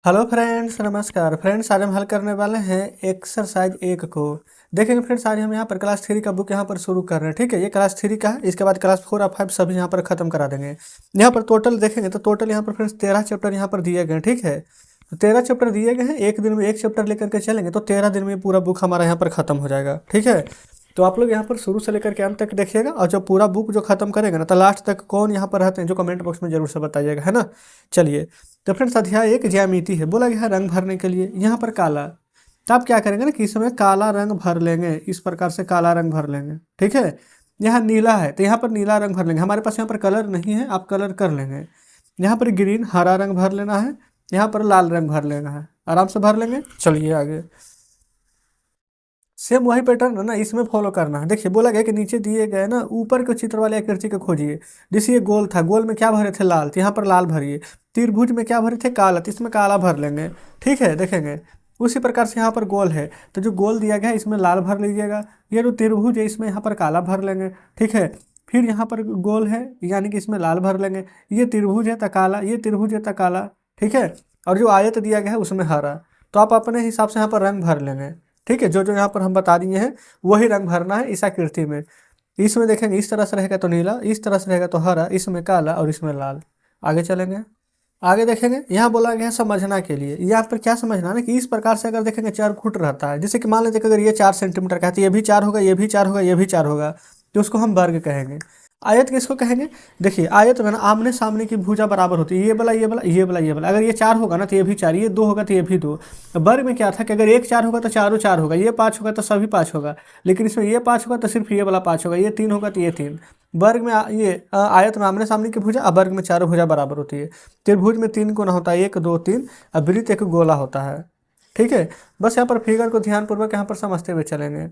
Hello friends, नमस्कार friends. आज हम हल करने वाले हैं एक्सरसाइज 1 को। देखेंगे फ्रेंड्स, आज हम यहाँ पर क्लास 3 का बुक यहाँ पर शुरू कर रहे हैं। ठीक है, ये क्लास 3 का है। इसके बाद क्लास 4 और 5 सभी यहाँ पर खत्म करा देंगे। यहाँ पर टोटल देखेंगे तो टोटल यहाँ पर फ्रेंड्स 13 चैप्टर यहाँ पर दिए गए हैं। ठीक है, तो 13 चैप्टर दिए गए हैं। एक दिन में एक चैप्टर लेकर के चलेंगे तो 13 दिन में पूरा बुक हमारा यहाँ पर खत्म हो जाएगा। ठीक है, तो आप लोग यहाँ पर शुरू से लेकर के अंत तक देखिएगा, और जब पूरा बुक जो खत्म करेंगे ना तो लास्ट तक कौन यहाँ पर रहते हैं जो कमेंट बॉक्स में जरूर से बताइएगा, है ना। चलिए, तो फ्रेंड्स अध्याय 1 ज्यामिति है। बोला गया है रंग भरने के लिए यहाँ पर काला। तो आप क्या करेंगे ना कि इसमें काला रंग भर लेंगे, इस प्रकार से काला रंग भर लेंगे। ठीक है, यहाँ नीला है तो यहाँ पर नीला रंग भर लेंगे। हमारे पास यहाँ पर कलर नहीं है, आप कलर कर लेंगे। यहाँ पर ग्रीन हरा रंग भर लेना है, यहाँ पर लाल रंग भर लेना है, आराम से भर लेंगे। चलिए आगे, सेम वही पैटर्न है ना, इसमें फॉलो करना है। देखिए बोला गया कि नीचे दिए गए ना ऊपर के चित्र वाले आकृति को खोजिए। जैसे ये गोल था, गोल में क्या भरे थे? लाल, तो यहाँ पर लाल भरिए। त्रिभुज में क्या भरे थे? काला, तो इसमें काला भर लेंगे। ठीक है, देखेंगे उसी प्रकार से यहाँ पर गोल है तो जो गोल दिया गया है इसमें लाल भर लीजिएगा। ये जो त्रिभुज है इसमें यहाँ पर काला भर लेंगे। ठीक है, फिर यहाँ पर गोल है यानी कि इसमें लाल भर लेंगे। ये त्रिभुज है तो काला, ये त्रिभुज है तो काला। ठीक है, और जो आयत दिया गया है उसमें हरा। तो आप अपने हिसाब से यहाँ पर रंग भर लेंगे। ठीक है, जो जो यहाँ पर हम बता दिए हैं वही रंग भरना है इस आकृति में। इसमें देखेंगे इस तरह से रहेगा तो नीला, इस तरह से रहेगा तो हरा, इसमें काला और इसमें लाल। आगे चलेंगे, आगे देखेंगे। यहाँ बोला गया है समझना के लिए। यहाँ पर क्या समझना है ना कि इस प्रकार से अगर देखेंगे चरखुट रहता है, जैसे कि मान लेते अगर ये 4 सेंटीमीटर का है तो ये भी 4 होगा, ये भी 4 होगा, ये भी 4 होगा, तो उसको हम वर्ग कहेंगे। आयत किसको कहेंगे? देखिए आयत में ना आमने सामने की भुजा बराबर होती है, ये वाला ये वाला ये वाला ये वाला। अगर ये 4 होगा ना तो ये भी 4, ये 2 होगा तो ये भी 2। वर्ग में क्या था कि अगर एक 4 होगा तो चारों 4 होगा, ये 5 होगा तो सभी 5 होगा। लेकिन इसमें ये 5 होगा तो सिर्फ ये वाला 5 होगा, ये 3 होगा तो ये 3। वर्ग में आयत में आमने सामने की भुजा, और वर्ग में चारों भुजा बराबर होती है। त्रिभुज में 3 कोना होता है, 1 2 3, और वृत्त एक गोला होता है। ठीक है, बस यहाँ पर फिगर को ध्यानपूर्वक यहाँ पर समझते हुए चलेंगे।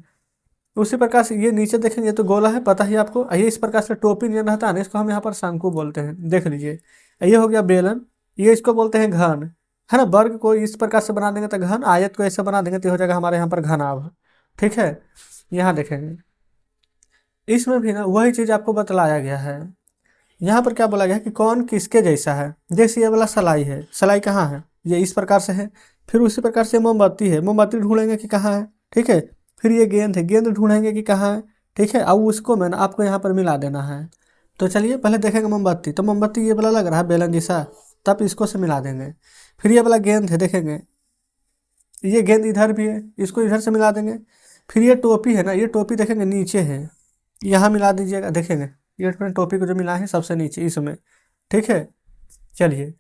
उसी प्रकार से ये नीचे देखेंगे तो गोला है, पता ही आपको। ये इस प्रकार से टोपी नहीं रहता है ना, इसको हम यहाँ पर शंकु बोलते हैं। देख लीजिए, ये हो गया बेलन, ये इसको बोलते हैं घन, है ना। वर्ग को इस प्रकार से बना देंगे तो घन, आयत को ऐसे बना देंगे तो हो जाएगा हमारे यहाँ पर घनाभ। ठीक है, यहाँ देखेंगे इसमें भी ना वही चीज़ आपको बतलाया गया है। यहाँ पर क्या बोला गया है कि कौन किसके जैसा है। जैसे ये वाला सलाई है, सलाई कहाँ है? ये इस प्रकार से है। फिर उसी प्रकार से मोमबत्ती है, मोमबत्ती ढूंढेंगे कि कहाँ है। ठीक है, फिर ये गेंद है, गेंद ढूंढेंगे कि कहाँ है। ठीक है, अब उसको मैंने आपको यहाँ पर मिला देना है। तो चलिए पहले देखेंगे मोमबत्ती। तो मोमबत्ती ये वाला लग रहा है बेलन जैसा, तब इसको से मिला देंगे। फिर ये वाला गेंद है, देखेंगे ये गेंद इधर भी है, इसको इधर से मिला देंगे। फिर ये टोपी है ना, ये टोपी देखेंगे नीचे है, यहाँ मिला दीजिएगा। देखेंगे ये अपने टोपी को जो मिला है सबसे नीचे इसमें। ठीक है, चलिए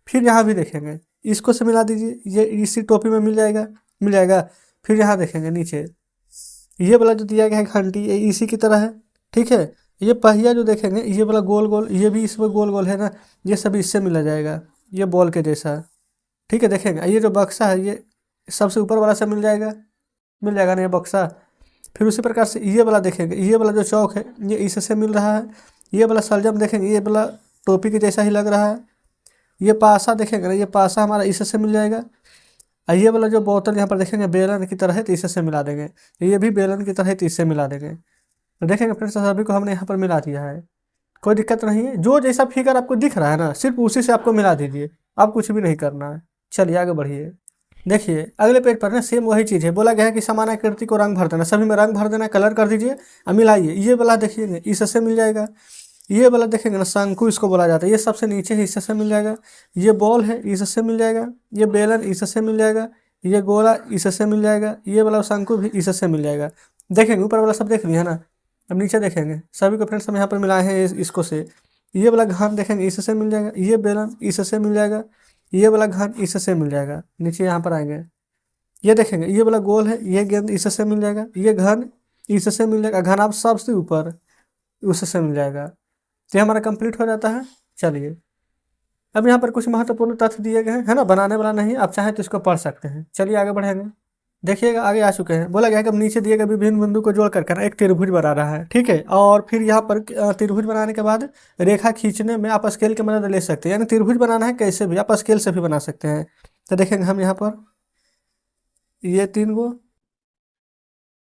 फिर यहाँ भी देखेंगे, इसको से मिला दीजिए, ये इसी टोपी में मिल जाएगा, मिल जाएगा। फिर यहाँ देखेंगे नीचे ये वाला जो दिया गया है घंटी, ये इसी की तरह है। ठीक है, ये पहिया जो देखेंगे ये वाला गोल गोल, ये भी इसमें गोल गोल है ना, ये सब इससे मिला जाएगा, ये बॉल के जैसा। ठीक है, देखेंगे ये जो बक्सा है ये सबसे ऊपर वाला से मिल जाएगा ना ये बक्सा। फिर उसी प्रकार से ये वाला देखेंगे, ये वाला जो चौक है ये इससे मिल रहा है। ये वाला सलजम देखेंगे, ये वाला टोपी के जैसा ही लग रहा है। ये पासा देखेंगे ना, ये पासा हमारा इससे मिल जाएगा। और ये वाला जो बोतल यहाँ पर देखेंगे बेलन की तरह है तो इससे मिला देंगे। ये भी बेलन की तरह है तो इससे मिला देंगे। तो देखेंगे फ्रेंड्स सभी को हमने यहाँ पर मिला दिया है, कोई दिक्कत नहीं है। जो जैसा फिगर आपको दिख रहा है ना सिर्फ उसी से आपको मिला दीजिए, आप कुछ भी नहीं करना है। चलिए आगे बढ़िए। देखिए अगले पेज पर ना सेम वही चीज़ है। बोला गया है कि समान आकृति को रंग भर देना, सभी में रंग भर देना, कलर कर दीजिए और मिलाइए। ये वाला देखिएगा इससे मिल जाएगा। ये वाला देखेंगे ना शंकु इसको बोला जाता है, ये सबसे नीचे है इससे मिल जाएगा। ये बॉल है इससे मिल जाएगा, ये बेलन इससे मिल जाएगा, ये गोला इससे मिल जाएगा, ये वाला शंकु भी इससे मिल जाएगा। देखेंगे ऊपर वाला सब देख लिया है ना, अब नीचे देखेंगे सभी को फ्रेंड्स हम यहाँ पर मिलाए हैं इसको से। ये वाला घन देखेंगे इससे मिल जाएगा, ये बेलन इससे मिल जाएगा, ये वाला घन इससे मिल जाएगा। नीचे यहाँ पर आएंगे, ये देखेंगे ये वाला गोल है, ये गेंद इससे मिल जाएगा, ये घन इससे मिल जाएगा, घन आप सबसे ऊपर उससे मिल जाएगा। तो ये हमारा कंप्लीट हो जाता है। चलिए अब यहाँ पर कुछ महत्वपूर्ण तथ्य दिए गए हैं, है ना, बनाने वाला नहीं, आप चाहें तो इसको पढ़ सकते हैं। चलिए आगे बढ़ेंगे। देखिएगा आगे आ चुके हैं। बोला गया है कि अब नीचे दिए गए विभिन्न बिंदु को जोड़ करके ना एक त्रिभुज बना रहा है। ठीक है, और फिर यहाँ पर त्रिभुज बनाने के बाद रेखा खींचने में आप स्केल की मदद ले सकते हैं, यानी त्रिभुज बनाना है कैसे भी आप स्केल से भी बना सकते हैं। तो देखेंगे हम यहाँ पर ये 3 गो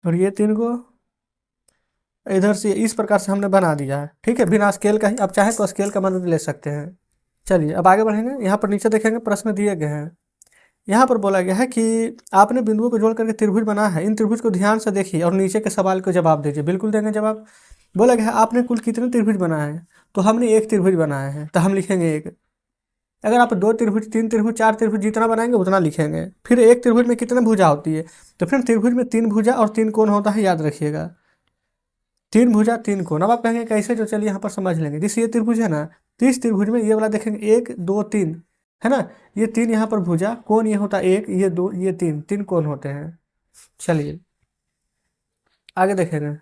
और ये 3 गो इधर से इस प्रकार से हमने बना दिया है। ठीक है, बिना स्केल का ही, आप चाहें तो स्केल का मदद ले सकते हैं। चलिए अब आगे बढ़ेंगे। यहाँ पर नीचे देखेंगे प्रश्न दिए गए हैं। यहाँ पर बोला गया है कि आपने बिंदुओं को जोड़ करके त्रिभुज बनाया है, इन त्रिभुज को ध्यान से देखिए और नीचे के सवाल को जवाब दीजिए। बिल्कुल देंगे जवाब। बोला गया है आपने कुल कितने त्रिभुज बनाए हैं, तो हमने एक त्रिभुज बनाया है, तो हम लिखेंगे एक। अगर आप दो त्रिभुज, तीन त्रिभुज, चार त्रिभुज जितना बनाएंगे उतना लिखेंगे। फिर एक त्रिभुज में कितने भुजा होती है, तो फिर त्रिभुज में तीन भुजा और तीन कोण होता है, याद रखिएगा। तीन भुजा तीन कोण। अब आप कहेंगे कैसे, जो चलिए यहाँ पर समझ लेंगे। जिस ये त्रिभुज है ना, तो इस त्रिभुज में ये वाला देखेंगे, एक दो तीन है ना, ये तीन यहाँ पर भुजा, कोण ये होता है एक, ये दो, ये तीन, तीन कोण होते हैं। चलिए आगे देखेंगे।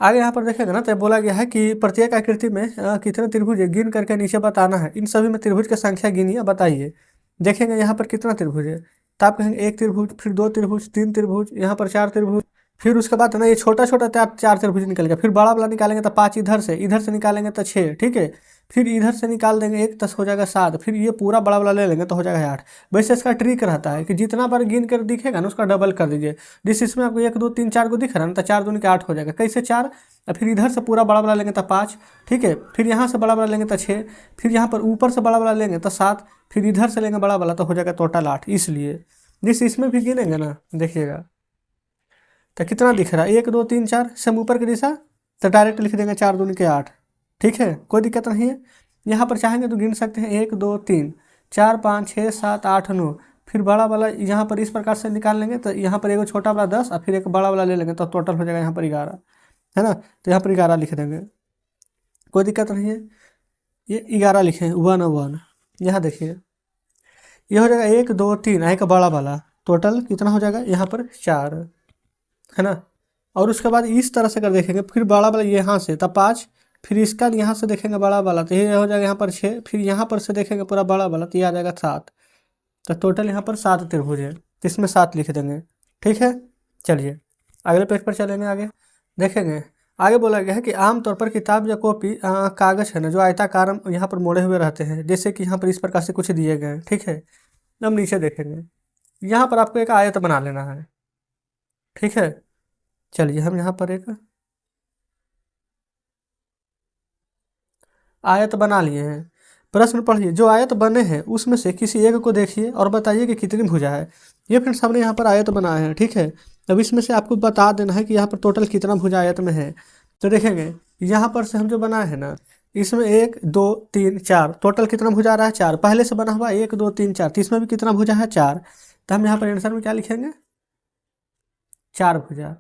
आगे यहाँ पर देखेंगे ना, तो बोला गया है कि प्रत्येक आकृति में कितने त्रिभुज है, गिन करके नीचे बताना है। इन सभी में त्रिभुज की संख्या गिनिए, बताइए। देखेंगे यहाँ पर कितना त्रिभुज है, तो आप कहेंगे एक त्रिभुज, फिर दो त्रिभुज, तीन त्रिभुज, यहाँ पर चार त्रिभुज। फिर उसके बाद ना ये छोटा छोटा चार त्रिभुज निकल गया। फिर बड़ा वाला निकालेंगे तो पाँच, इधर से निकालेंगे तो छः, ठीक है। फिर इधर से निकाल देंगे एक, 10 हो जाएगा 7। फिर ये पूरा बड़ा वाला ले लेंगे तो हो जाएगा 8। वैसे इसका ट्रिक रहता है कि जितना बार गिन कर दिखेगा ना उसका डबल कर दीजिए। जिस इसमें आपको 1 2 3 4 को दिख रहा है ना, तो 4 दूनी के 8 हो जाएगा। कैसे 4, और फिर इधर से पूरा बड़ा वाला लेंगे तो 5, ठीक है। फिर यहाँ से बड़ा वाला लेंगे तो 6, फिर यहाँ पर ऊपर से बड़ा वाला लेंगे तो 7, फिर इधर से लेंगे बड़ा वाला तो हो जाएगा टोटल 8। इसलिए जिस इसमें भी गिनेंगे ना, देखिएगा तो कितना दिख रहा है, 1 2 3 4, सब ऊपर की दिशा, तो डायरेक्ट लिख देंगे 4 दूनी के 8, ठीक है, कोई दिक्कत नहीं है। यहाँ पर चाहेंगे तो गिन सकते हैं 1 2 3 4 5 6 7 8 9। फिर बड़ा वाला यहाँ पर इस प्रकार से निकाल लेंगे, तो यहाँ पर एक छोटा वाला 10 और फिर एक बड़ा वाला ले लेंगे तो टोटल हो जाएगा यहाँ पर 11, है ना। तो यहाँ पर 11 लिख देंगे, कोई दिक्कत नहीं है। ये 11 लिखें, 1 1। यहाँ देखिए ये हो जाएगा 1 2 3, एक बड़ा वाला, टोटल कितना हो जाएगा यहाँ पर 4, है ना। और उसके बाद इस तरह से कर देखेंगे, फिर बड़ा वाला यहाँ से तब 5, फिर इसका यहाँ से देखेंगे बड़ा वाला तो ये हो जाएगा यहाँ पर 6, फिर यहाँ पर से देखेंगे पूरा बड़ा वाला तो ये आ जाएगा 7। तो टोटल यहाँ पर 7 त्रिभुज है, तो इसमें 7 लिख देंगे, ठीक है। चलिए अगले पेज पर चलेंगे, आगे देखेंगे। आगे बोला गया है कि आमतौर पर किताब या कॉपी कागज है ना, जो आयताकार यहाँ पर मोड़े हुए रहते हैं, जैसे कि यहाँ पर इस प्रकार से कुछ दिए गए हैं, ठीक है। अब नीचे देखेंगे, यहाँ पर आपको एक आयत बना लेना है, ठीक है। चलिए हम यहाँ पर एक आयत बना लिए हैं। प्रश्न पढ़िए, जो आयत बने हैं उसमें से किसी एक को देखिए और बताइए कि कितनी भुजा है। ये फ्रेंड्स हमने यहाँ पर आयत बनाए हैं, ठीक है। अब इसमें से आपको बता देना है कि यहाँ पर टोटल कितना भुजा आयत में है। तो देखेंगे यहाँ पर से हम जो बनाए हैं ना, इसमें 1 2 3 4, टोटल कितना भुजा आ रहा है 4। पहले से बना हुआ 1 2 3 4, तो इसमें भी कितना भुजा है 4। तो हम यहाँ पर आंसर में क्या लिखेंगे, 4 भुजा।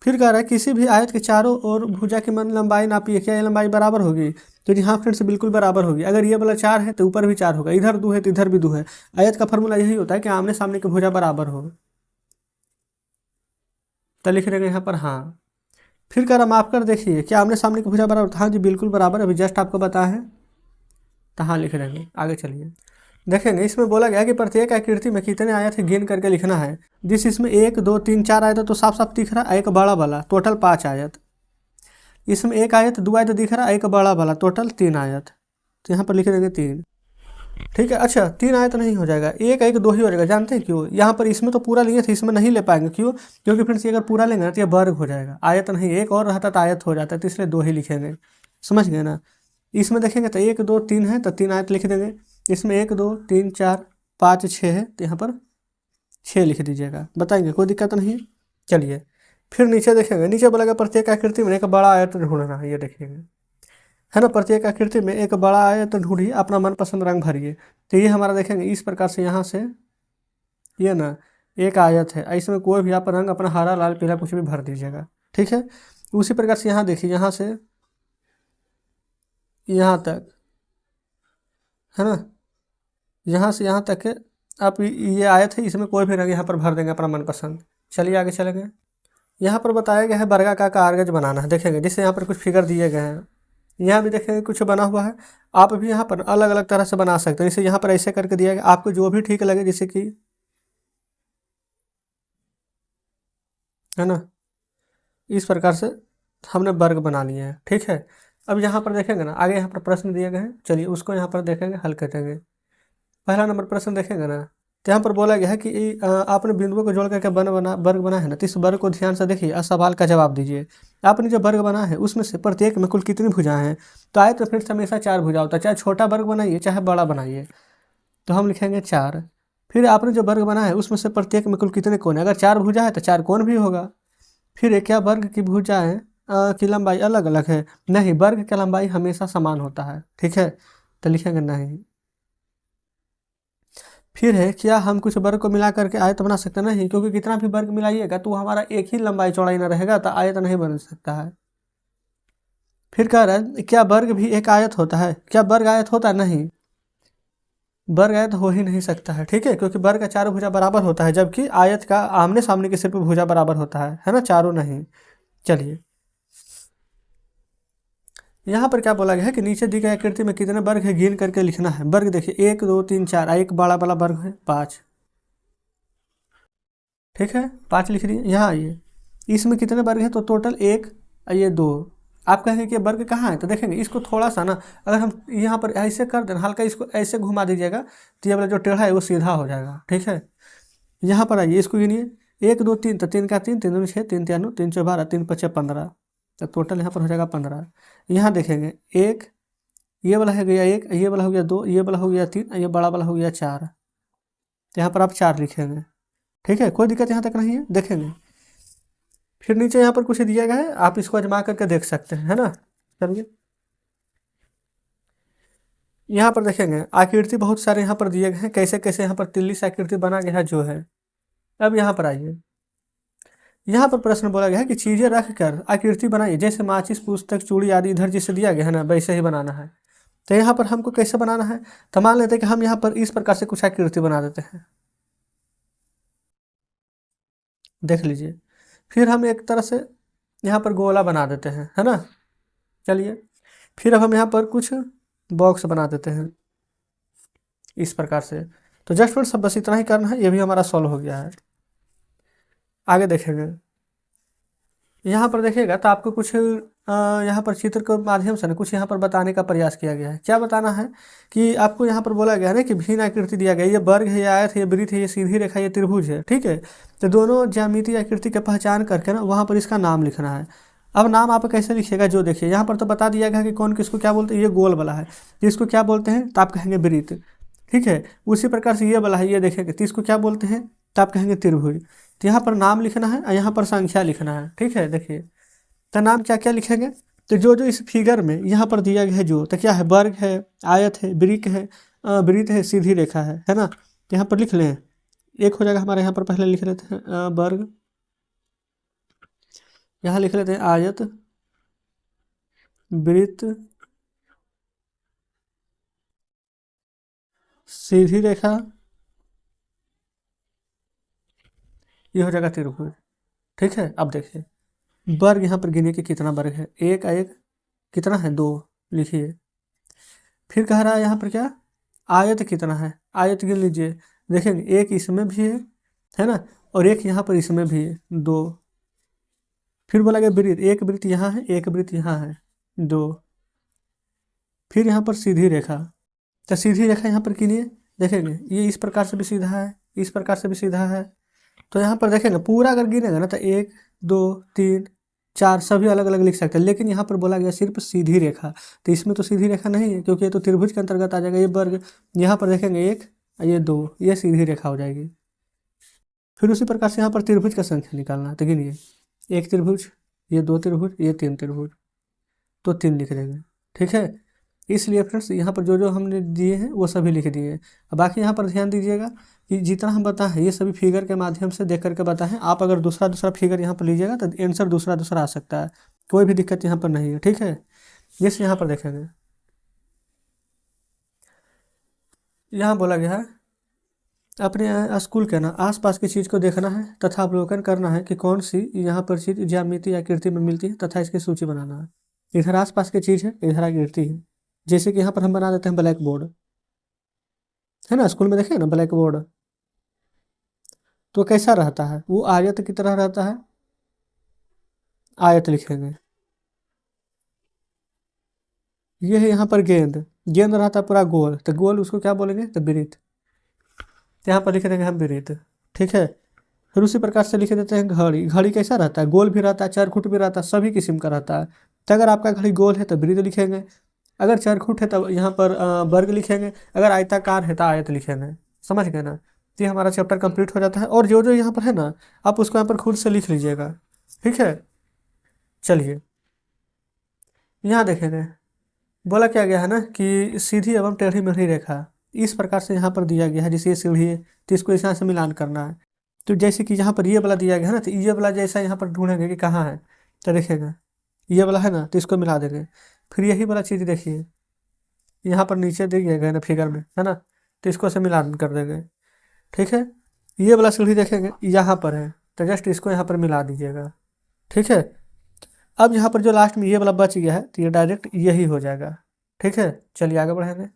फिर कह रहा है किसी भी आयत के चारों ओर भुजा की मन लंबाई नापिए, क्या ये लंबाई बराबर होगी। तो जी हाँ फ्रेंड्स, बिल्कुल बराबर होगी। अगर ये वाला 4 है तो ऊपर भी 4 होगा, इधर 2 है तो इधर भी 2 है। आयत का फॉर्मूला यही होता है कि आमने सामने की भुजा बराबर हो। तो लिख देंगे यहाँ पर हाँ। फिर कह रहा माफ कर देखिए, क्या आमने सामने की भुजा बराबर, हाँ जी बिल्कुल बराबर, अभी जस्ट आपको बताया है, तो हाँ लिख देंगे। आगे चलिए देखेंगे, इसमें बोला गया कि प्रत्येक आकृति में कितने आयत है गिन करके लिखना है। जिस इसमें 1 2 3 4 आयत तो साफ साफ दिख रहा है, एक बड़ा वाला, टोटल 5 आयत। इसमें एक आयत 2 आयत दिख रहा है, एक बड़ा वाला, टोटल 3 आयत। तो यहाँ पर लिख देंगे 3, ठीक है। अच्छा 3 आयत नहीं हो जाएगा, एक एक 2 ही हो जाएगा। जानते हैं क्यों, यहाँ पर इसमें तो पूरा लिए थे, इसमें नहीं ले पाएंगे, क्यों, क्योंकि फ्रेंड्स ये अगर पूरा लेंगे तो ये वर्ग हो जाएगा, आयत नहीं। एक और रहता तो आयत हो जाता है, तो इसलिए 2 ही लिखेंगे, समझ गए ना। इसमें देखेंगे तो 1 2 3 है तो 3 आयत लिख देंगे। इसमें 1 2 3 4 5 6 है तो यहाँ पर 6 लिख दीजिएगा, बताएंगे, कोई दिक्कत नहीं। चलिए फिर नीचे देखेंगे, नीचे बोला गया प्रत्येक आकृति में एक बड़ा आयत ढूंढना है, ये देखिएगा, है ना। प्रत्येक आकृति में एक बड़ा आयत ढूंढिए, अपना मनपसंद रंग भरिए। तो ये हमारा देखेंगे इस प्रकार से, यहाँ से ये ना एक आयत है, इसमें कोई भी आप रंग अपना हरा लाल पीला कुछ भी भर दीजिएगा, ठीक है। उसी प्रकार से यहाँ देखिए, यहाँ से यहाँ तक, है ना, यहाँ से यहाँ तक के आप ये आयत है, इसमें कोई भी रंग यहाँ पर भर देंगे अपना मनपसंद। चलिए आगे चलेंगे। यहाँ पर बताया गया है वर्गाकार कागज बनाना है, देखेंगे जिससे यहाँ पर कुछ फिगर दिए गए हैं। यहाँ भी देखेंगे कुछ बना हुआ है, आप भी यहाँ पर अलग अलग तरह से बना सकते हैं। जैसे यहाँ पर ऐसे करके दिया गया, आपको जो भी ठीक लगे, जैसे कि, है ना, इस प्रकार से हमने वर्ग बना लिए हैं, ठीक है। अब यहाँ पर देखेंगे ना, आगे यहाँ पर प्रश्न दिए गए हैं, चलिए उसको यहाँ पर देखेंगे, हल करेंगे। पहला नंबर प्रश्न देखेंगे ना, तो यहाँ पर बोला गया है कि आपने बिंदुओं को जोड़ करके वर्ग बना है ना, तो इस वर्ग को ध्यान से देखिए और सवाल का जवाब दीजिए। आपने जो वर्ग बना है उसमें से प्रत्येक में कुल कितनी भुजाएं हैं। तो आयत में फिर हमेशा 4 भुजा होता है, चाहे छोटा वर्ग बनाइए चाहे बड़ा बनाइए। तो हम लिखेंगे 4, फिर आपने जो वर्ग बना है उसमें से प्रत्येक में कुल कितने कोण है, अगर 4 भुजा है तो 4 कोण भी होगा। फिर एक क्या वर्ग की भुजाएं की लंबाई अलग अलग है, नहीं वर्ग का लंबाई हमेशा समान होता है, ठीक है, तो लिखेंगे नहीं। फिर है क्या हम कुछ वर्ग को मिला करके आयत बना सकते हैं, नहीं, क्योंकि कितना भी वर्ग मिलाइएगा तो हमारा एक ही लंबाई चौड़ाई ना रहेगा तो आयत नहीं बन सकता है। फिर कह रहा है क्या वर्ग भी एक आयत होता है, क्या वर्ग आयत होता है, नहीं वर्ग आयत हो ही नहीं सकता है, ठीक है, क्योंकि वर्ग का चारों भुजा बराबर होता है जबकि आयत का आमने सामने के सिर्फ भुजा बराबर होता है ना, चारों नहीं। चलिए यहाँ पर क्या बोला गया है कि नीचे दी गई आकृति में कितने वर्ग है गिन करके लिखना है। वर्ग देखिए 1 2 3 4, एक बड़ा वाला वर्ग है 5, ठीक है 5 लिख दिए। यहाँ आइए इसमें कितने वर्ग है, तो टोटल 1, ये 2। आप कहेंगे कि वर्ग कहाँ है, तो देखेंगे इसको थोड़ा सा ना, अगर हम यहाँ पर ऐसे कर दें हल्का, इसको ऐसे घुमा दीजिएगा तो ये वाला जो टेढ़ा है वो सीधा हो जाएगा, ठीक है। यहाँ पर आइए इसको गिनिए 1 2 3, तो 3 का 3, 3 दूनी 6, 3 3 9, 3 4 12, 3 5 15, तो टोटल यहाँ पर हो जाएगा 15। यहाँ देखेंगे एक, ये वाला हो गया 1, ये वाला हो गया 2, ये वाला हो गया 3, ये बड़ा वाला हो गया 4, तो यहाँ पर आप 4 लिखेंगे, ठीक है, कोई दिक्कत यहाँ तक नहीं है। देखेंगे फिर नीचे यहाँ पर कुछ दिया गया है, आप इसको आजमा करके देख सकते हैं, है ना। चलिए यहाँ पर देखेंगे आकृति बहुत सारे यहाँ पर दिए गए हैं, कैसे कैसे यहाँ पर तिल्ली से आकृति बना गया है जो है। अब यहाँ पर आइए, यहाँ पर प्रश्न बोला गया है कि चीजें रख कर आकृति बनाइए, जैसे माचिस पुस्तक चूड़ी आदि इधर जिसे दिया गया है ना वैसे ही बनाना है। तो यहाँ पर हमको कैसे बनाना है, तो मान लेते हैं कि हम यहाँ पर इस प्रकार से कुछ आकृति बना देते हैं, देख लीजिए। फिर हम एक तरह से यहाँ पर गोला बना देते हैं, है ना। चलिए फिर अब हम यहाँ पर कुछ बॉक्स बना देते हैं इस प्रकार से। तो जस्ट फ्रेंड्स सब बस इतना ही करना है, ये भी हमारा सॉल्व हो गया है। आगे देखेंगे यहाँ पर देखिएगा तो आपको कुछ यहाँ पर चित्र के माध्यम से ना कुछ यहाँ पर बताने का प्रयास किया गया है। क्या बताना है कि आपको यहाँ पर बोला गया है ना कि भिन्न आकृति दिया गया है, ये वर्ग है, ये आयत है, ये वृत्त है, ये सीधी रेखा, ये त्रिभुज है, ठीक है। तो दोनों ज्यामितीय आकृति की पहचान करके ना वहाँ पर इसका नाम लिखना है। अब नाम आप कैसे लिखिएगा, जो देखिए यहाँ पर तो बता दिया गया कि कौन किसको क्या बोलते हैं, ये गोल वाला है तो इसको क्या बोलते हैं, तो आप कहेंगे वृत्त, ठीक है। उसी प्रकार से ये वाला है, ये देखेंगे तो इसको क्या बोलते हैं, तो आप कहेंगे त्रिभुज। तो यहाँ पर नाम लिखना है और यहाँ पर संख्या लिखना है, ठीक है। देखिए तो नाम क्या क्या लिखेंगे, तो जो जो इस फिगर में यहाँ पर दिया गया है जो, तो क्या है, वर्ग है, आयत है, वृत्त है, वृत्त है, सीधी रेखा है ना। तो यहाँ पर लिख लें, एक हो जाएगा हमारे, यहाँ पर पहले लिख लेते हैं वर्ग, यहाँ लिख लेते हैं आयत, वृत्त, सीधी रेखा, ये हो जाएगा त्रिभुज, ठीक है। अब देखिए वर्ग यहाँ पर गिने कि कितना वर्ग है, एक एक कितना है, 2 लिखिए। फिर कह रहा है यहाँ पर क्या, आयत कितना है, आयत गिन लीजिए, देखेंगे एक इसमें भी है ना, और एक यहाँ पर इसमें भी है, 2। फिर बोला गया वृत्त, एक वृत्त यहाँ है, एक वृत्त यहाँ है, 2। फिर यहाँ पर सीधी रेखा, तो सीधी रेखा यहाँ पर गिनिए, देखेंगे ये इस प्रकार से भी सीधा है, इस प्रकार से भी सीधा है। तो यहाँ पर देखेंगे पूरा अगर गिनेगा ना तो 1 2 3 4 सभी अलग अलग लिख सकते हैं, लेकिन यहाँ पर बोला गया सिर्फ सीधी रेखा, तो इसमें तो सीधी रेखा नहीं है क्योंकि ये तो त्रिभुज के अंतर्गत आ जाएगा, ये वर्ग। यहाँ पर देखेंगे 1 ये 2, ये सीधी रेखा हो जाएगी। फिर उसी प्रकार से यहाँ पर त्रिभुज का संख्या निकालना है, तो गिनिए 1 त्रिभुज, ये 2 त्रिभुज, ये 3 त्रिभुज, तो 3 लिख देंगे, ठीक है। इसलिए फ्रेंड्स यहाँ पर जो जो हमने दिए हैं वो सभी लिख दिए हैं। अब बाकी यहाँ पर ध्यान दीजिएगा कि जितना हम बताएं ये सभी फिगर के माध्यम से देख करके बताएं। आप अगर दूसरा दूसरा फिगर यहाँ पर लीजिएगा तो आंसर दूसरा दूसरा आ सकता है, कोई भी दिक्कत यहाँ पर नहीं है, ठीक है। जैसे यहाँ पर देखेंगे, यहाँ बोला गया है अपने स्कूल के ना आसपास की चीज़ को देखना है तथा अवलोकन करना है कि कौन सी यहाँ पर चीज़ ज्यामिति आकृति में मिलती है तथा इसकी सूची बनाना है। इधर आसपास की चीज़ है, इधर आकृति है। जैसे कि यहाँ पर हम बना देते हैं ब्लैक बोर्ड, है ना, स्कूल में देखें ना ब्लैक बोर्ड, तो कैसा रहता है, वो आयत की तरह रहता है, आयत लिखेंगे। ये है यहाँ पर गेंद, गेंद रहता है पूरा गोल, तो गोल उसको क्या बोलेंगे, तो वृत्त, तो यहाँ पर लिख देंगे हम वृत्त, ठीक है। फिर उसी प्रकार से लिख देते हैं घड़ी, घड़ी कैसा रहता है, गोल भी रहता है, चरखुट भी रहता है, सभी किस्म का रहता है। तो अगर आपका घड़ी गोल है तो वृत्त लिखेंगे, अगर चरखुट है तो यहाँ पर वर्ग लिखेंगे, अगर आयताकार है तो आयत लिखेंगे, समझ गए ना। तो ये हमारा चैप्टर कंप्लीट हो जाता है। और जो जो यहाँ पर है ना, आप उसको यहाँ पर खुद से लिख लीजिएगा, ठीक है। चलिए यहाँ देखेंगे, बोला क्या गया है ना कि सीधी एवं टेढ़ी मेढ़ी रेखा इस प्रकार से यहाँ पर दिया गया है, जैसे ये सीढ़ी है तो इसको इस यहाँ से मिलान करना है। तो जैसे कि यहाँ पर ये वाला दिया गया है ना, तो ये वाला जैसा यहाँ पर ढूंढेंगे कि कहाँ है, तो देखेगा ये वाला है ना, तो इसको मिला देंगे। फिर यही वाला चीज़ देखिए यहाँ पर नीचे दिया गया है ना फिगर में, है ना, तो इसको से मिलान कर देंगे, ठीक है। ये वाला सीढ़ी देखेंगे यहाँ पर है, तो जस्ट इसको यहाँ पर मिला दीजिएगा, ठीक है। अब यहाँ पर जो लास्ट में ये वाला बच गया है, तो ये डायरेक्ट यही हो जाएगा, ठीक है। चलिए आगे बढ़ेंगे,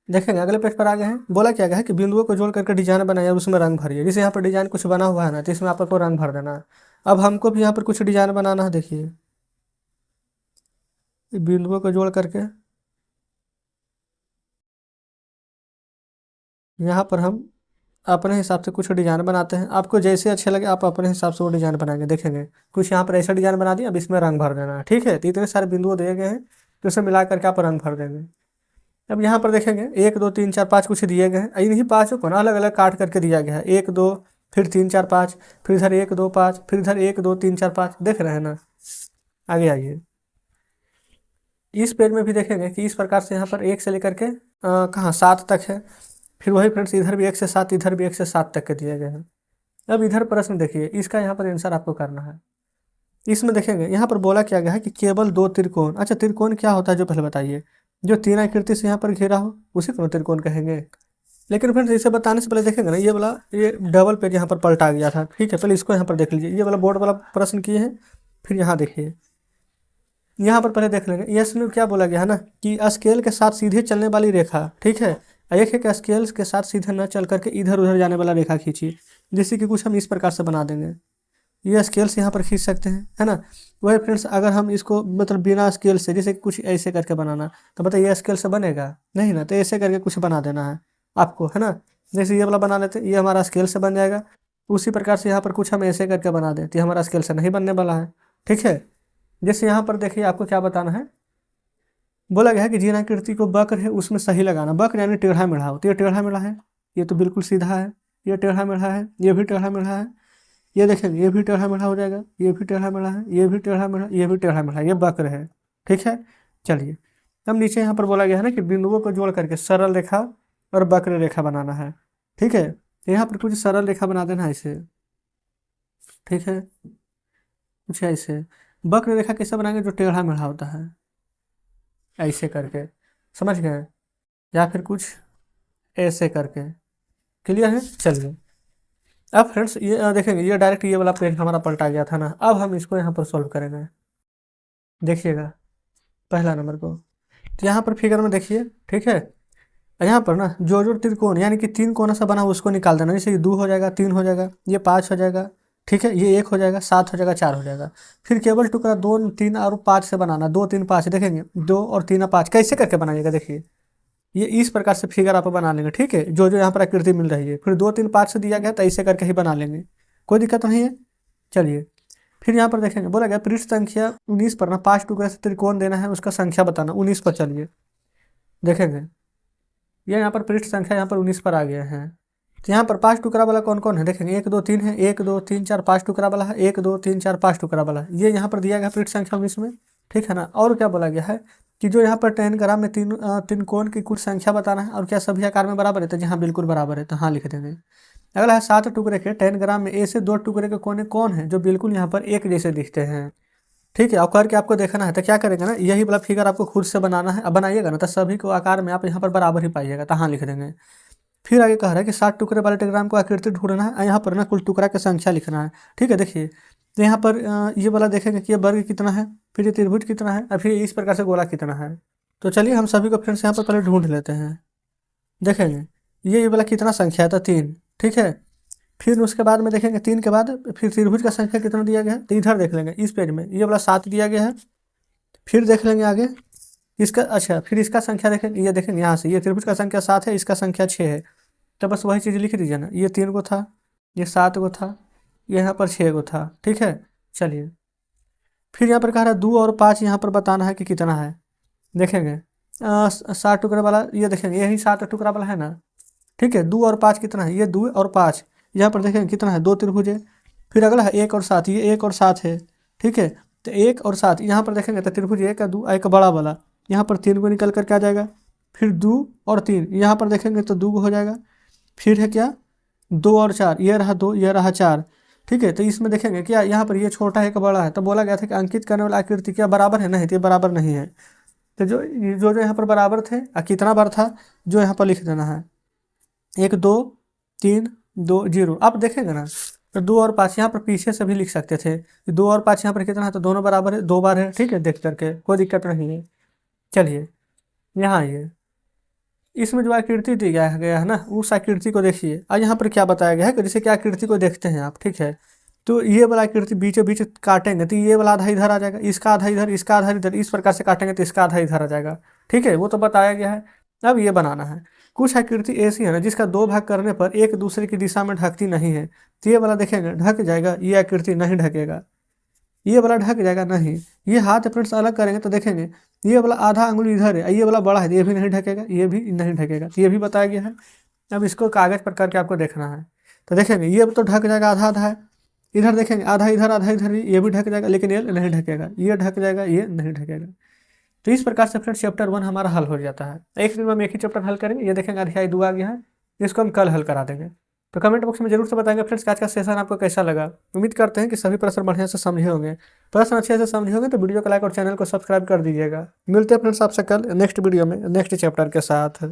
देखेंगे अगले पेज पर आ गए हैं। बोला क्या गया है कि बिंदुओं को जोड़ करके डिजाइन बनाया और उसमें रंग भरिए। जैसे यहाँ पर डिजाइन कुछ बना हुआ है ना, तो इसमें आपको रंग भर देना है। अब हमको भी यहाँ पर कुछ डिजाइन बनाना है, देखिए बिंदुओं को जोड़ करके यहाँ पर हम अपने हिसाब से कुछ डिजाइन बनाते हैं। आपको जैसे अच्छे लगे आप अपने हिसाब से वो डिजाइन बनाएंगे। देखेंगे कुछ यहाँ पर ऐसा डिजाइन बना दिया, अब इसमें रंग भर देना है, ठीक है। तो इतने सारे बिंदुओं दिए गए हैं, तो इसे मिला करके आप रंग भर देंगे। अब यहाँ पर देखेंगे 1 2 3 4 5 कुछ दिए गए हैं, इन्हीं पाँचों को ना अलग अलग काट करके दिया गया है, 1 2 फिर 3 4 5, फिर इधर 1 2 5, फिर इधर 1 2 3 4 5, देख रहे हैं ना। आगे आइए, इस पेज में भी देखेंगे कि इस प्रकार से यहाँ पर 1 से लेकर के कहाँ 7 तक है। फिर वही फ्रेंड्स इधर भी 1 से 7, इधर भी 1 से 7 तक के दिए गए हैं। अब इधर प्रश्न देखिए, इसका यहाँ पर आंसर आपको करना है। इसमें देखेंगे यहाँ पर बोला क्या गया है कि केवल 2 त्रिकोण। अच्छा त्रिकोण क्या होता है जो पहले बताइए, जो 3 आकृति से यहाँ पर घिरा हो उसी को त्रिकोण कहेंगे। लेकिन फ्रेंड्स इसे बताने से पहले देखेंगे ना, ये वाला ये डबल पेज यहाँ पर पलटा गया था, ठीक है। पहले इसको यहाँ पर देख लीजिए, ये वाला बोर्ड वाला प्रश्न किए हैं। फिर यहाँ देखिए, यहाँ पर पहले देख लेंगे, इसमें क्या बोला गया है ना कि स्केल के साथ सीधे चलने वाली रेखा, ठीक है। एक है कि स्केल के साथ सीधे न चल करके इधर उधर जाने वाला रेखा खींचिए। जैसे कि कुछ हम इस प्रकार से बना देंगे, ये स्केल से यहाँ पर खींच सकते हैं, है ना। वही फ्रेंड्स अगर हम इसको मतलब बिना स्केल से, जैसे कुछ ऐसे करके बनाना, तो बताइए ये स्केल से बनेगा नहीं ना, तो ऐसे करके कुछ बना देना है आपको, है ना। जैसे ये वाला बना लेते हैं, ये हमारा स्केल से बन जाएगा। उसी प्रकार से यहाँ पर कुछ हम ऐसे करके बना दें, तो ये हमारा स्केल से नहीं बनने वाला है, ठीक है। जैसे यहाँ पर देखिए आपको क्या बताना है, बोला गया है कि जिन आकृति को वक्र है उसमें सही लगाना। वक्र यानी टेढ़ा मेढ़ा हो, तो ये टेढ़ा मेढ़ा है, ये तो बिल्कुल सीधा है। ये टेढ़ा मेढ़ा है, ये भी टेढ़ा मेढ़ा है। ये देखेंगे ये भी टेढ़ा मेढ़ा हो जाएगा, ये भी टेढ़ा मेढ़ा है, ये भी टेढ़ा मेढ़ा, ये भी टेढ़ा मेढ़ा, ये वक्र है, ठीक है। चलिए अब नीचे यहाँ पर बोला गया है ना कि बिंदुओं को जोड़ करके सरल रेखा और वक्र रेखा बनाना है, ठीक है। तो यहाँ पर कुछ सरल रेखा बना देना है इसे, ठीक है। कुछ ऐसे वक्र रेखा कैसे बनाएंगे, जो टेढ़ा मेढ़ा होता है ऐसे करके, समझ गए, या फिर कुछ ऐसे करके। क्लियर है। चलिए अब फ्रेंड्स ये देखेंगे, ये डायरेक्ट ये वाला पेज हमारा पलटा गया था ना। अब हम इसको यहाँ पर सॉल्व करेंगे, देखिएगा पहला नंबर को। तो यहाँ पर फिगर में देखिए, ठीक है। यहाँ पर ना जो जो त्रिकोण यानी कि 3 कोना सा बना उसको निकाल देना। जैसे ये 2 हो जाएगा, 3 हो जाएगा, ये 5 हो जाएगा, ठीक है। ये 1 हो जाएगा, 7 हो जाएगा, 4 हो जाएगा। फिर केवल टुकड़ा 2 3 और 5 से बनाना, 2 3 5 देखेंगे, 2 और 3 और 5 कैसे करके बनाइएगा। देखिए ये इस प्रकार से फिगर आप बना लेंगे, ठीक है। जो जो यहाँ पर आकृति मिल रही है, फिर 2 3 5 से दिया गया तो ऐसे करके ही बना लेंगे, कोई दिक्कत नहीं है। चलिए फिर यहाँ पर देखेंगे, बोला गया पृष्ठ संख्या 19 पर ना 5 टुकड़े से त्रिकोण देना है, उसका संख्या बताना। 19 पर चलिए देखेंगे, ये यहाँ पर पृष्ठ संख्या यहाँ पर 19 पर आ गया है। तो यहाँ पर 5 टुकड़ा वाला कौन कौन है, देखेंगे 1 2 3 है, 1 2 3 4 5 टुकड़ा वाला है, 1 2 3 4 5 टुकड़ा वाला है। ये यहाँ पर दिया गया पृष्ठ संख्या 19 में, ठीक है ना। और क्या बोला गया है कि जो यहाँ पर 10 ग्राम में तीन कोण की कुल संख्या बताना है, और क्या सभी आकार में बराबर है, तो जहाँ बिल्कुल बराबर है तो हाँ लिख देंगे। अगला है 7 टुकड़े के 10 ग्राम में ऐसे 2 टुकड़े के कोने कौन है जो बिल्कुल यहाँ पर एक जैसे दिखते हैं, ठीक है। और करके आपको देखना है, तो क्या करेंगे ना, यही वाला फिगर आपको खुद से बनाना है। अब बनाइएगा ना तो सभी को आकार में आप यहाँ पर बराबर ही पाइएगा, तो हाँ लिख देंगे। फिर आगे कह रहा है कि 7 टुकड़े वाले डायग्राम को आकृति ढूंढना है, यहाँ पर ना कुल टुकड़ा की संख्या लिखना है, ठीक है। देखिए तो यहाँ पर ये वाला देखेंगे कि ये वर्ग कितना है, फिर ये त्रिभुज कितना है, और फिर इस प्रकार से गोला कितना है। तो चलिए हम सभी को फ्रेंड्स यहाँ पर पहले ढूंढ लेते हैं। देखेंगे ये वाला कितना संख्या है, तो 3, ठीक है। फिर उसके बाद में देखेंगे 3 के बाद फिर त्रिभुज का संख्या कितना दिया गया है, तो इधर देख लेंगे इस पेज में ये वाला 7 दिया गया है। फिर देख लेंगे आगे इसका, अच्छा फिर इसका संख्या देखेंगे, ये देखेंगे यहाँ से ये त्रिभुज का संख्या 7 है, इसका संख्या 6 है, तो बस वही चीज़ लिख दीजिए ना। ये 3 को था, ये 7 को था, ये यहाँ पर 6 को था, ठीक है। चलिए फिर यहाँ पर कह रहा है 2 और 5 यहाँ पर बताना है कि कितना है। देखेंगे 7 टुकड़ा वाला, ये देखेंगे यही 7 टुकड़ा वाला है ना, ठीक है। 2 और 5 कितना है, ये 2 और 5, यहाँ पर देखेंगे कितना है, 2 त्रिभुज है। फिर अगला है 1 और 7, ये 1 और 7 है, ठीक है। तो 1 और 7 यहाँ पर देखेंगे तो त्रिभुज 1 का 2, एक बड़ा वाला, यहाँ पर 3 को निकल कर के आ जाएगा। फिर 2 और 3 यहाँ पर देखेंगे तो 2 हो जाएगा। फिर है क्या, 2 और 4, ये रहा 2, ये रहा 4, ठीक है। तो इसमें देखेंगे क्या, यहाँ पर ये छोटा है एक बड़ा है, तो बोला गया था कि अंकित करने वाला आकृति क्या बराबर है, नहीं तो ये बराबर नहीं है। तो जो जो जो यहाँ पर बराबर थे, कितना बार था, जो यहाँ पर लिख देना है, 1 2 3 2 0। आप देखेंगे ना तो 2 और 5 यहाँ पर पीछे से भी लिख सकते थे, 2 और 5 यहाँ पर कितना है, तो दोनों बराबर है, 2 बार है, ठीक है। देख करके कोई दिक्कत नहीं है। चलिए यहाँ ये इसमें जो आकृति दी गया है ना, उस आकृति को देखिए। और यहाँ पर क्या बताया गया है कि जैसे कि आकृति को देखते हैं आप, ठीक है। तो ये वाला आकृति बीचों बीच काटेंगे तो ये वाला आधा इधर आ जाएगा, इसका आधा इधर, इसका आधा इधर, इस प्रकार से काटेंगे तो इसका आधा इधर आ जाएगा, ठीक है। वो तो बताया गया है। अब ये बनाना है। कुछ आकृति ऐसी है ना जिसका 2 भाग करने पर एक दूसरे की दिशा में ढकती नहीं है, तो ये वाला देखेंगे ढक जाएगा, ये आकृति नहीं ढकेगा। ये वाला ढक जाएगा नहीं। ये हाथ फ्रेंड्स अलग करेंगे तो देखेंगे ये वाला आधा अंगुली इधर है, ये वाला बड़ा है, ये भी नहीं ढकेगा, ये भी नहीं ढकेगा, तो ये भी बताया गया है। अब इसको कागज पर करके आपको देखना है। तो देखेंगे ये तो ढक जाएगा, आधा आधा है, इधर देखेंगे आधा इधर आधा इधर, ये भी ढक जाएगा, लेकिन ये नहीं ढकेगा, ये ढक जाएगा, ये नहीं ढकेगा। तो इस प्रकार से फ्रेंड्स चैप्टर 1 हमारा हल हो जाता है। एक दिन में हम एक ही चैप्टर हल करेंगे। ये देखेंगे अध्याय 2 आ गया है, इसको हम कल हल करा देंगे। तो कमेंट बॉक्स में जरूर से बताएंगे फ्रेंड्स कि आज का सेशन आपको कैसा लगा। उम्मीद करते हैं कि सभी प्रश्न बढ़िया से समझे होंगे। प्रश्न अच्छे से समझे होंगे तो वीडियो को लाइक और चैनल को सब्सक्राइब कर दीजिएगा। मिलते हैं फ्रेंड्स आपसे कल नेक्स्ट वीडियो में नेक्स्ट चैप्टर के साथ।